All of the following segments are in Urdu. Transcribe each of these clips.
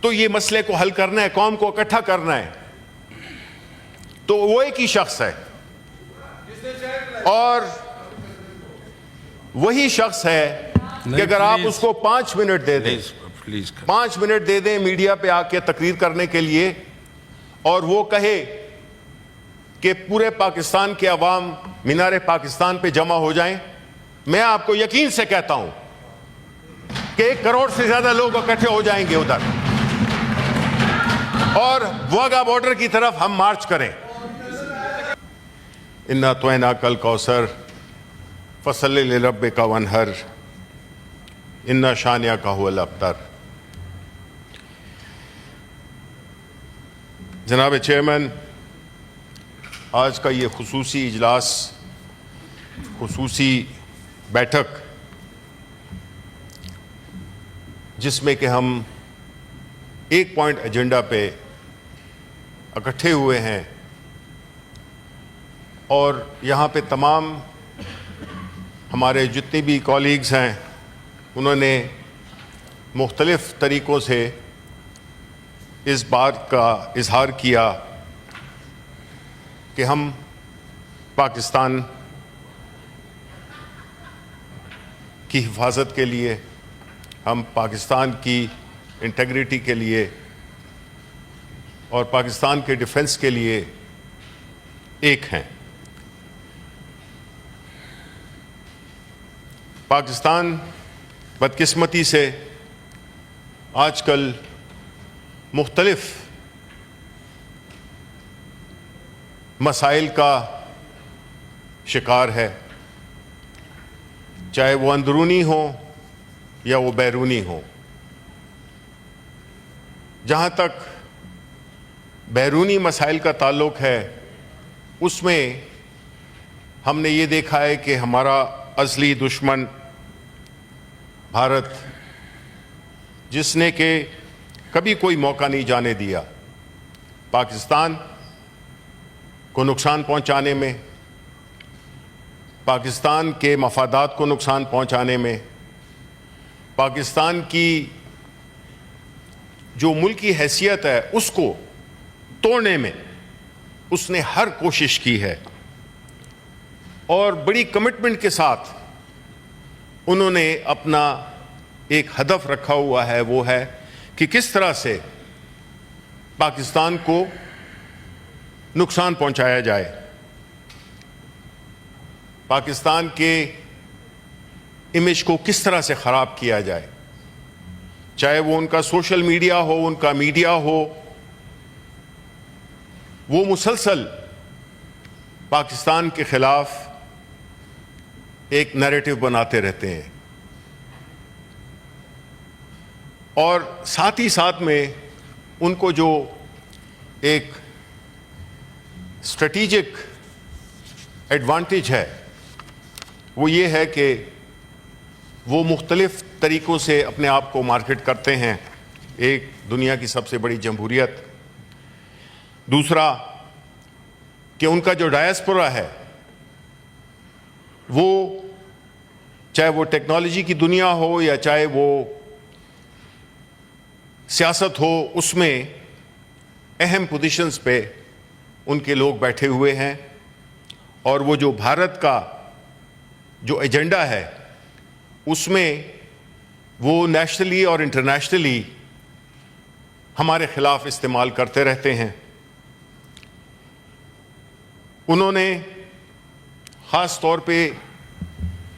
تو یہ مسئلے کو حل کرنا ہے, قوم کو اکٹھا کرنا ہے, تو وہ ایک ہی شخص ہے, اور وہی شخص ہے کہ اگر آپ اس کو 5 منٹ دے دیں, 5 منٹ دے دیں میڈیا پہ آ کے تقریر کرنے کے لیے, اور وہ کہے کہ پورے پاکستان کے عوام مینار پاکستان پہ جمع ہو جائیں, میں آپ کو یقین سے کہتا ہوں کہ 1 کروڑ سے زیادہ لوگ اکٹھے ہو جائیں گے ادھر, اور واگا بارڈر کی طرف ہم مارچ کریں. اِنَّا اَعْطَيْنَاكَ الْكَوْثَرَ فَصَلِّ لِرَبِّكَ وَانْحَرْ اِنَّ شَانِئَكَ هُوَ الْأَبْتَرُ. جناب چیئرمین, آج کا یہ خصوصی اجلاس, خصوصی بیٹھک, جس میں کہ ہم ایک پوائنٹ ایجنڈا پہ اکٹھے ہوئے ہیں, اور یہاں پہ تمام ہمارے جتنے بھی کالیگز ہیں انہوں نے مختلف طریقوں سے اس بات کا اظہار کیا کہ ہم پاکستان کی حفاظت کے لیے, ہم پاکستان کی انٹیگریٹی کے لیے اور پاکستان کے ڈیفنس کے لیے ایک ہیں. پاکستان بدقسمتی سے آج کل مختلف مسائل کا شکار ہے, چاہے وہ اندرونی ہو یا وہ بیرونی ہو. جہاں تک بیرونی مسائل کا تعلق ہے, اس میں ہم نے یہ دیکھا ہے کہ ہمارا اصلی دشمن بھارت, جس نے کہ کبھی کوئی موقع نہیں جانے دیا پاکستان کو نقصان پہنچانے میں, پاکستان کے مفادات کو نقصان پہنچانے میں, پاکستان کی جو ملکی حیثیت ہے اس کو توڑنے میں اس نے ہر کوشش کی ہے, اور بڑی کمٹمنٹ کے ساتھ انہوں نے اپنا ایک ہدف رکھا ہوا ہے, وہ ہے کہ کس طرح سے پاکستان کو نقصان پہنچایا جائے, پاکستان کے امیج کو کس طرح سے خراب کیا جائے, چاہے وہ ان کا سوشل میڈیا ہو, ان کا میڈیا ہو, وہ مسلسل پاکستان کے خلاف ایک نیریٹو بناتے رہتے ہیں, اور ساتھ ہی ساتھ میں ان کو جو ایک اسٹریٹجک ایڈوانٹیج ہے وہ یہ ہے کہ وہ مختلف طریقوں سے اپنے آپ کو مارکیٹ کرتے ہیں. ایک دنیا کی سب سے بڑی جمہوریت, دوسرا کہ ان کا جو ڈائسپورا ہے وہ چاہے وہ ٹیکنالوجی کی دنیا ہو یا چاہے وہ سیاست ہو, اس میں اہم پوزیشنز پہ ان کے لوگ بیٹھے ہوئے ہیں, اور وہ جو بھارت کا جو ایجنڈا ہے اس میں وہ نیشنلی اور انٹرنیشنلی ہمارے خلاف استعمال کرتے رہتے ہیں. انہوں نے خاص طور پہ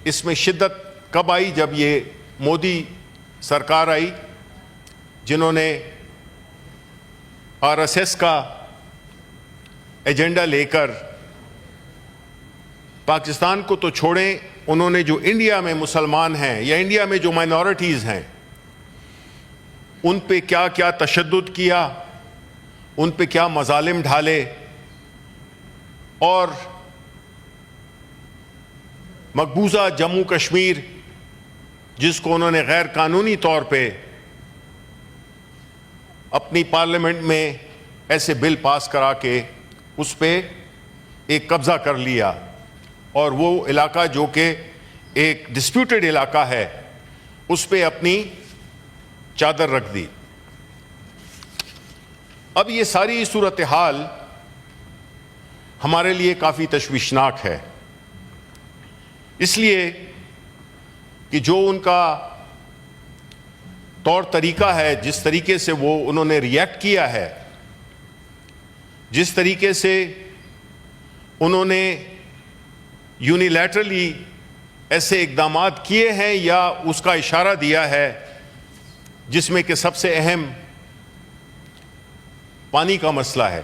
اس میں شدت کب آئی, جب یہ مودی سرکار آئی, جنہوں نے RSS کا ایجنڈا لے کر پاکستان کو تو چھوڑیں, انہوں نے جو انڈیا میں مسلمان ہیں یا انڈیا میں جو مائنورٹیز ہیں ان پہ کیا کیا تشدد کیا, ان پہ کیا مظالم ڈھالے, اور مقبوضہ جموں کشمیر جس کو انہوں نے غیر قانونی طور پہ اپنی پارلیمنٹ میں ایسے بل پاس کرا کے اس پہ ایک قبضہ کر لیا, اور وہ علاقہ جو کہ ایک ڈسپیوٹڈ علاقہ ہے اس پہ اپنی چادر رکھ دی. اب یہ ساری صورتحال ہمارے لیے کافی تشویشناک ہے، اس لیے کہ جو ان کا طور طریقہ ہے، جس طریقے سے انہوں نے ریئیکٹ کیا ہے، جس طریقے سے انہوں نے یونیلیٹرلی ایسے اقدامات کیے ہیں یا اس کا اشارہ دیا ہے، جس میں کہ سب سے اہم پانی کا مسئلہ ہے۔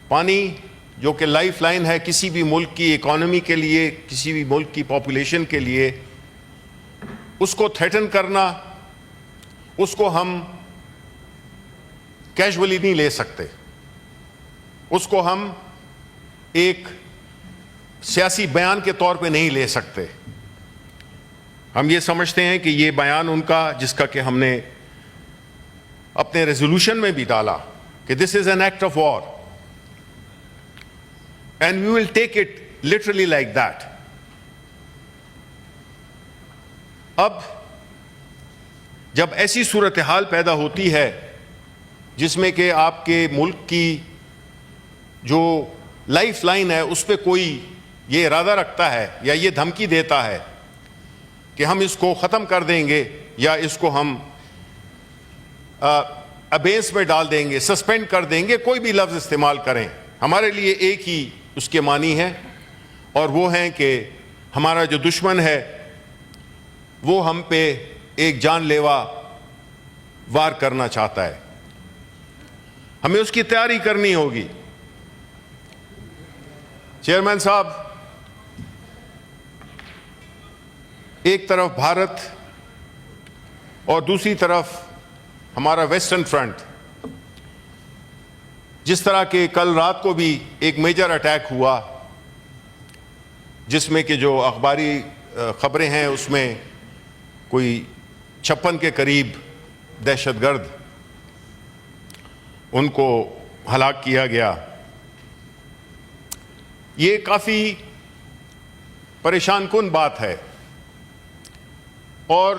پانی جو کہ لائف لائن ہے کسی بھی ملک کی اکانومی کے لیے، کسی بھی ملک کی پاپولیشن کے لیے، اس کو تھریٹن کرنا، اس کو ہم کیجولی نہیں لے سکتے، اس کو ہم ایک سیاسی بیان کے طور پہ نہیں لے سکتے۔ ہم یہ سمجھتے ہیں کہ یہ بیان ان کا، جس کا کہ ہم نے اپنے ریزولوشن میں بھی ڈالا کہ this is an act of war and we will take it literally like that. اب جب ایسی صورتحال پیدا ہوتی ہے جس میں کہ آپ کے ملک کی جو لائف لائن ہے اس پہ کوئی یہ ارادہ رکھتا ہے یا یہ دھمکی دیتا ہے کہ ہم اس کو ختم کر دیں گے یا اس کو ہم ابیس میں ڈال دیں گے، سسپینڈ کر دیں گے، کوئی بھی لفظ استعمال کریں، ہمارے لیے ایک ہی اس کے معنی ہے، اور وہ ہیں کہ ہمارا جو دشمن ہے وہ ہم پہ ایک جان لیوا وار کرنا چاہتا ہے، ہمیں اس کی تیاری کرنی ہوگی۔ چیئرمین صاحب، ایک طرف بھارت اور دوسری طرف ہمارا ویسٹرن فرنٹ، جس طرح کہ کل رات کو بھی ایک میجر اٹیک ہوا جس میں کہ جو اخباری خبریں ہیں اس میں کوئی 56 کے قریب دہشت گرد ان کو ہلاک کیا گیا، یہ کافی پریشان کن بات ہے، اور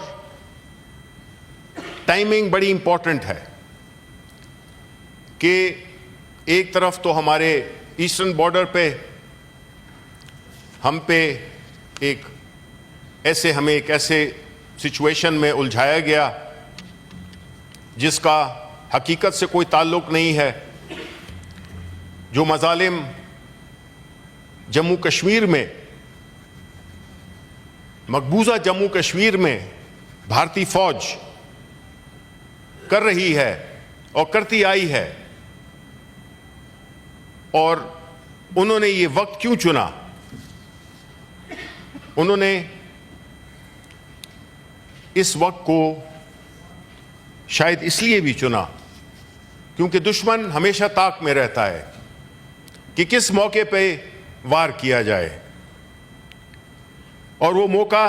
ٹائمنگ بڑی امپورٹنٹ ہے کہ ایک طرف تو ہمارے ایسٹرن بارڈر پہ ہم پہ ہمیں ایک ایسے سچویشن میں الجھایا گیا جس کا حقیقت سے کوئی تعلق نہیں ہے، جو مظالم جموں کشمیر میں، مقبوضہ جموں کشمیر میں بھارتی فوج کر رہی ہے اور کرتی آئی ہے، اور انہوں نے یہ وقت کیوں چنا؟ انہوں نے اس وقت کو شاید اس لیے بھی چنا کیونکہ دشمن ہمیشہ طاق میں رہتا ہے کہ کس موقع پہ وار کیا جائے، اور وہ موقع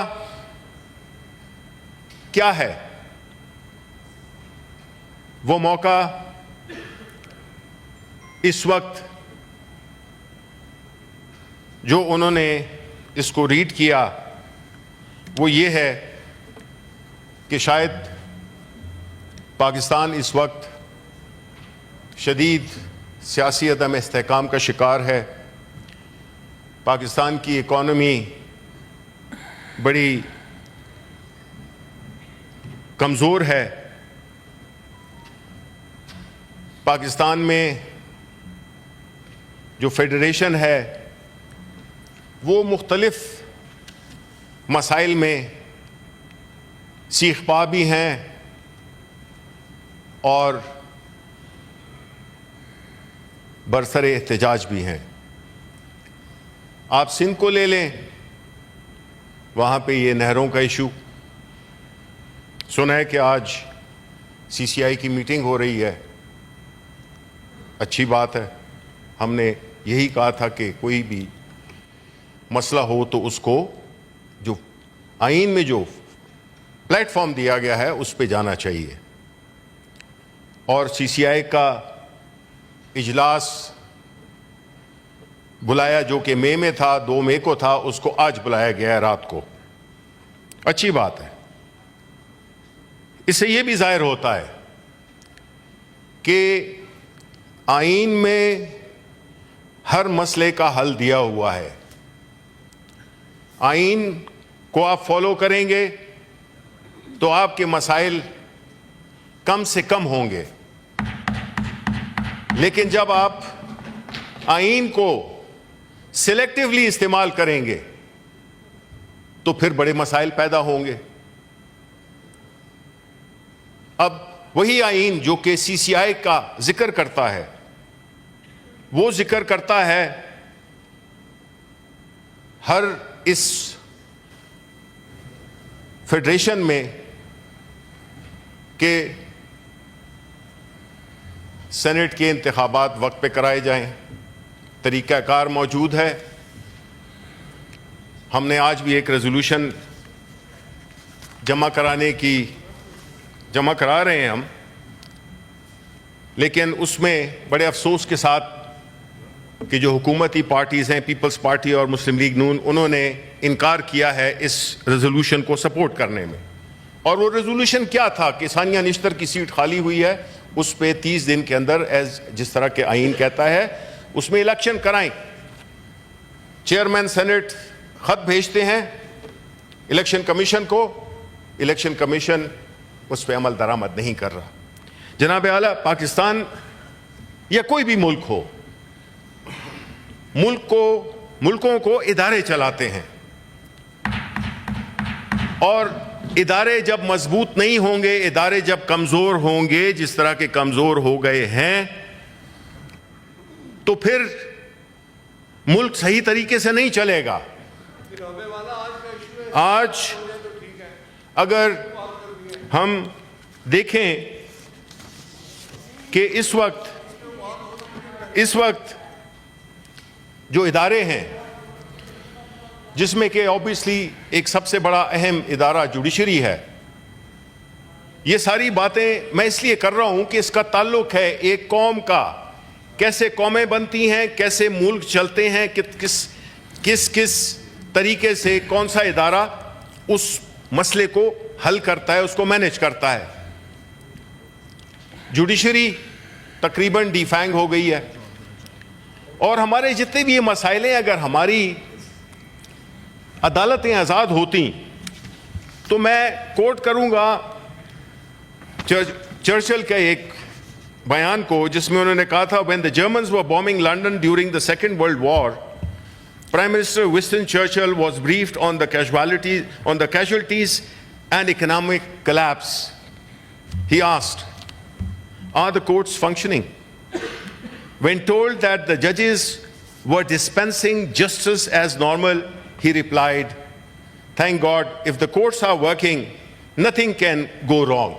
کیا ہے؟ وہ موقع اس وقت جو انہوں نے اس کو ریڈ کیا وہ یہ ہے کہ شاید پاکستان اس وقت شدید سیاسی عدم استحکام کا شکار ہے، پاکستان کی اکانومی بڑی کمزور ہے، پاکستان میں جو فیڈریشن ہے وہ مختلف مسائل میں سیخ پا بھی ہیں اور برسر احتجاج بھی ہیں۔ آپ سندھ کو لے لیں، وہاں پہ یہ نہروں کا ایشو سنا ہے کہ آج سی سی آئی کی میٹنگ ہو رہی ہے، اچھی بات ہے۔ ہم نے یہی کہا تھا کہ کوئی بھی مسئلہ ہو تو اس کو جو آئین میں جو پلیٹ فارم دیا گیا ہے اس پہ جانا چاہیے، اور سی سی آئی کا اجلاس بلایا جو کہ مئی میں تھا، 2 مئی کو تھا، اس کو آج بلایا گیا ہے رات کو، اچھی بات ہے۔ اس سے یہ بھی ظاہر ہوتا ہے کہ آئین میں ہر مسئلے کا حل دیا ہوا ہے. آئین کو آپ فالو کریں گے تو آپ کے مسائل کم سے کم ہوں گے. لیکن جب آپ آئین کو سلیکٹیولی استعمال کریں گے تو پھر بڑے مسائل پیدا ہوں گے. اب وہی آئین جو کہ سی سی آئی کا ذکر کرتا ہے وہ ذکر کرتا ہے ہر اس فیڈریشن میں کہ سینٹ کے انتخابات وقت پہ کرائے جائیں. طریقہ کار موجود ہے. ہم نے آج بھی ایک ریزولوشن جمع کرا رہے ہیں ہم، لیکن اس میں بڑے افسوس کے ساتھ کہ جو حکومتی پارٹیز ہیں، پیپلز پارٹی اور مسلم لیگ نون، انہوں نے انکار کیا ہے اس ریزولوشن کو سپورٹ کرنے میں. اور وہ ریزولوشن کیا تھا کہ ثانیہ نشتر کی سیٹ خالی ہوئی ہے، اس پہ 30 دن کے اندر جس طرح کے آئین کہتا ہے اس میں الیکشن کرائیں. چیئرمین سینٹ خط بھیجتے ہیں الیکشن کمیشن کو، الیکشن کمیشن اس پہ عمل درآمد نہیں کر رہا. جناب اعلیٰ، پاکستان یا کوئی بھی ملک ہو، ملکوں کو ادارے چلاتے ہیں، اور ادارے جب مضبوط نہیں ہوں گے، ادارے جب کمزور ہوں گے جس طرح کے کمزور ہو گئے ہیں، تو پھر ملک صحیح طریقے سے نہیں چلے گا. آج اگر ہم دیکھیں کہ اس وقت جو ادارے ہیں، جس میں کہ اوبیسلی ایک سب سے بڑا اہم ادارہ جوڈیشری ہے، یہ ساری باتیں میں اس لیے کر رہا ہوں کہ اس کا تعلق ہے ایک قوم کا، کیسے قومیں بنتی ہیں، کیسے ملک چلتے ہیں، کس طریقے سے کون سا ادارہ اس مسئلے کو حل کرتا ہے، اس کو مینیج کرتا ہے. جوڈیشری تقریباً ڈی فینگ ہو گئی ہے، اور ہمارے جتنے بھی یہ مسائل ہیں، اگر ہماری عدالتیں آزاد ہوتی تو میں کوٹ کروں گا چرچل کے ایک بیان کو، جس میں انہوں نے کہا تھا when the Germans were bombing London during the Second World War, Prime Minister Winston Churchill was briefed on the casualties and economic collapse. He asked, "Are the courts functioning?" When told that the judges were dispensing justice as normal, he replied, "Thank God, if the courts are working, nothing can go wrong."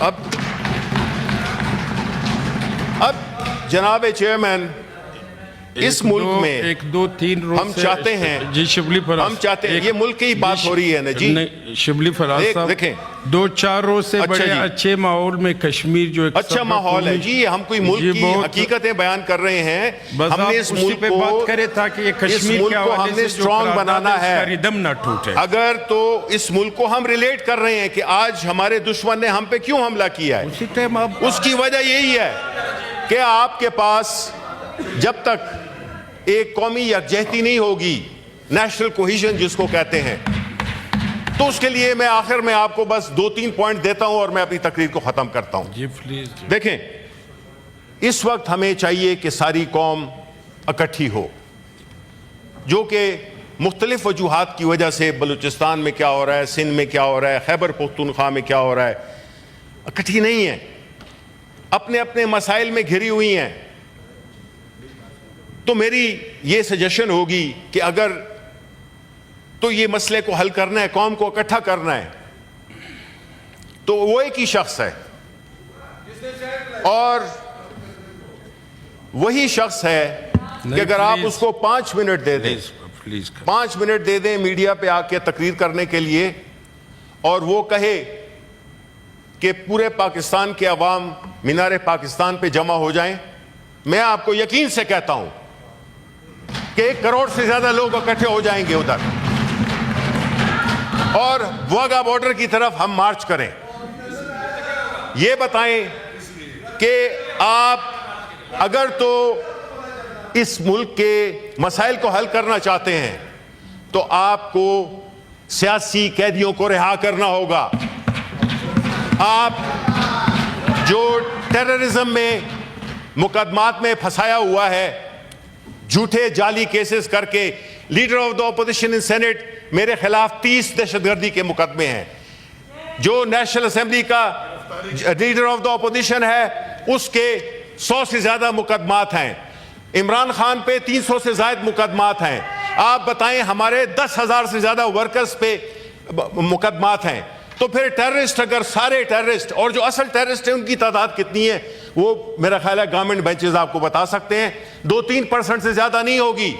اب جناب چیئرمین، اس ملک میں ایک دو تین روز ہم چاہتے ہیں، جی شبلی فراز، ہم چاہتے ہیں، یہ ملک کی بات ہو رہی ہے نا جی، شبلی فراز صاحب، دیکھیں 2-4 روز سے بڑے اچھے ماحول میں کشمیر جو ایک اچھا ماحول ہے جی، ہم کوئی ملک کی حقیقتیں بیان کر رہے ہیں. ہم نے اس ملک پہ بات کرے تھا کہ یہ کشمیر کے حوالے سے اسٹرانگ بنانا ہے، ردم نہ ٹوٹے. اگر تو اس ملک کو ہم ریلیٹ کر رہے ہیں کہ آج ہمارے دشمن نے ہم پہ کیوں حملہ کیا ہے، اس کی وجہ یہی ہے کہ آپ کے پاس جب تک ایک قومی یکجہتی نہیں ہوگی، نیشنل کوہیژن جس کو کہتے ہیں، تو اس کے لیے میں آخر میں آپ کو بس 2-3 پوائنٹ دیتا ہوں اور میں اپنی تقریر کو ختم کرتا ہوں. جی پلیز. دیکھیں، اس وقت ہمیں چاہیے کہ ساری قوم اکٹھی ہو، جو کہ مختلف وجوہات کی وجہ سے بلوچستان میں کیا ہو رہا ہے، سندھ میں کیا ہو رہا ہے، خیبر پختونخوا میں کیا ہو رہا ہے، اکٹھی نہیں ہے، اپنے اپنے مسائل میں گھری ہوئی ہیں. تو میری یہ سجیشن ہوگی کہ اگر تو یہ مسئلے کو حل کرنا ہے، قوم کو اکٹھا کرنا ہے، تو وہ ایک ہی شخص ہے، اور وہی شخص ہے کہ اگر آپ اس کو 5 منٹ دے دیں، 5 منٹ دے دیں میڈیا پہ آ کے تقریر کرنے کے لیے، اور وہ کہے کہ پورے پاکستان کے عوام مینار پاکستان پہ جمع ہو جائیں، میں آپ کو یقین سے کہتا ہوں کہ 1 کروڑ سے زیادہ لوگ اکٹھے ہو جائیں گے ادھر، اور واگا بارڈر کی طرف ہم مارچ کریں. یہ بتائیں کہ آپ اگر تو اس ملک کے مسائل کو حل کرنا چاہتے ہیں تو آپ کو سیاسی قیدیوں کو رہا کرنا ہوگا. آپ جو ٹیررزم میں مقدمات میں پھنسایا ہوا ہے, جھوٹے جعلی کیسز کر کے, leader of the opposition in senate میرے خلاف 30 دہشت گردی کے مقدمے ہیں. جو نیشنل اسمبلی کا لیڈر آف دا اپوزیشن ہے اس کے 100 سے زیادہ مقدمات ہیں. عمران خان پہ 300 سے زائد مقدمات ہیں. آپ بتائیں ہمارے 10,000 سے زیادہ ورکرز پہ مقدمات ہیں. تو پھر ٹیررسٹ, اگر سارے ٹیررسٹ, اور جو اصل ٹیررسٹ ہیں ان کی تعداد کتنی ہے وہ میرا خیال ہے گورنمنٹ بینچز آپ کو بتا سکتے ہیں, 2-3% سے زیادہ نہیں ہوگی.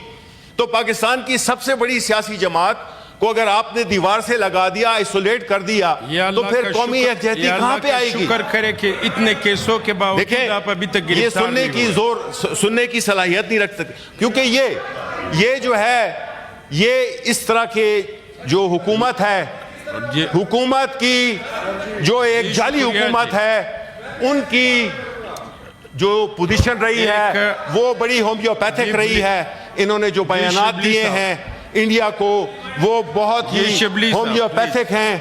تو پاکستان کی سب سے بڑی سیاسی جماعت کو اگر آپ نے دیوار سے لگا دیا, آئسولیٹ کر دیا, تو پھر قومی یکجہتی کہاں پہ آئے گی؟ شکر کرے کہ اتنے کیسوں کے باوجود آپ ابھی تک یہ گرفتار نہیں ہوئے. سننے کی صلاحیت نہیں رکھ سکتے, کیونکہ یہ جو ہے, یہ اس طرح کے جو حکومت ہے, حکومت کی جو ایک جعلی حکومت ہے, ان کی جو پوزیشن رہی ہے وہ بڑی ہومیوپیتھک رہی ہے. انہوں نے جو بیانات دیے ہیں انڈیا کو وہ بہت ہی ہومیوپیتھک ہیں,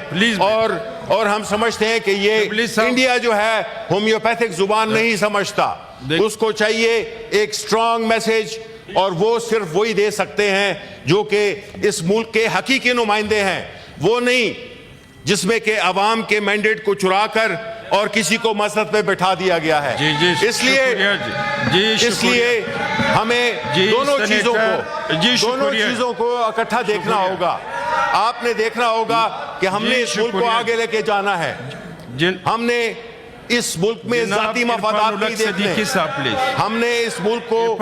اور ہم سمجھتے ہیں کہ یہ انڈیا جو ہے ہومیوپیتھک زبان نہیں سمجھتا. اس کو چاہیے ایک سٹرونگ میسج, اور وہ صرف وہی دے سکتے ہیں جو کہ اس ملک کے حقیقی نمائندے ہیں, وہ نہیں جس میں کہ عوام کے مینڈیٹ کو چرا کر اور کسی کو مسجد پہ بٹھا دیا گیا ہے. اس لیے ہمیں دونوں چیزوں کو اکٹھا دیکھنا ہوگا. آپ نے دیکھنا ہوگا کہ ہم نے اس ملک کو آگے لے کے جانا ہے. ہم نے اس ملک میں ذاتی مفادات نہیں دیکھنے. ہم نے اس ملک کو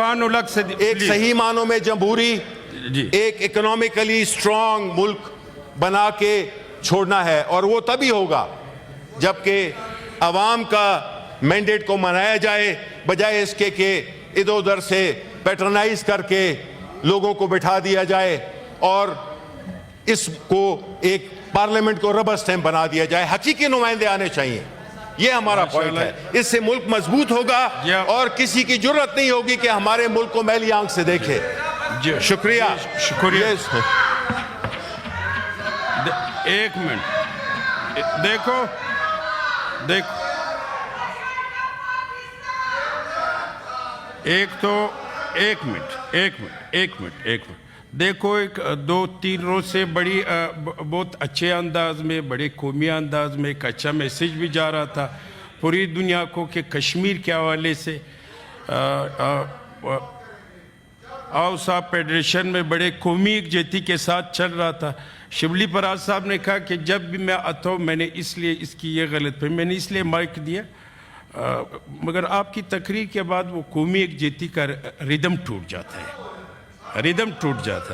ایک صحیح معنوں میں جمہوری, ایک اکنامکلی سٹرونگ ملک بنا کے چھوڑنا ہے, اور وہ تبھی ہوگا جبکہ عوام کا مینڈیٹ کو منایا جائے, بجائے اس کے کہ ادھر ادھر سے پیٹرنائز کر کے لوگوں کو بٹھا دیا جائے اور اس کو ایک پارلیمنٹ کو ربر سٹیمپ بنا دیا جائے. حقیقی نمائندے آنے چاہیے, یہ ہمارا پوائنٹ ہے. اس سے ملک مضبوط ہوگا اور کسی کی جرت نہیں ہوگی کہ ہمارے ملک کو میلی آنکھ سے دیکھے. شکریہ. ایک منٹ دیکھو ایک منٹ دیکھو, 2-3 روز سے بڑی بہت اچھے انداز میں, بڑے قومی انداز میں ایک اچھا میسیج بھی جا رہا تھا پوری دنیا کو کہ کشمیر کے حوالے سے آؤسا فیڈریشن میں بڑے قومی یکجہتی کے ساتھ چل رہا تھا. شبلی پراز صاحب نے کہا کہ جب بھی میں آتا ہوں میں نے اس لیے اس کی یہ غلط پہ میں نے اس لیے مائک دیا, مگر آپ کی تقریر کے بعد وہ قومی یکجہتی کا ردم ٹوٹ جاتا ہے.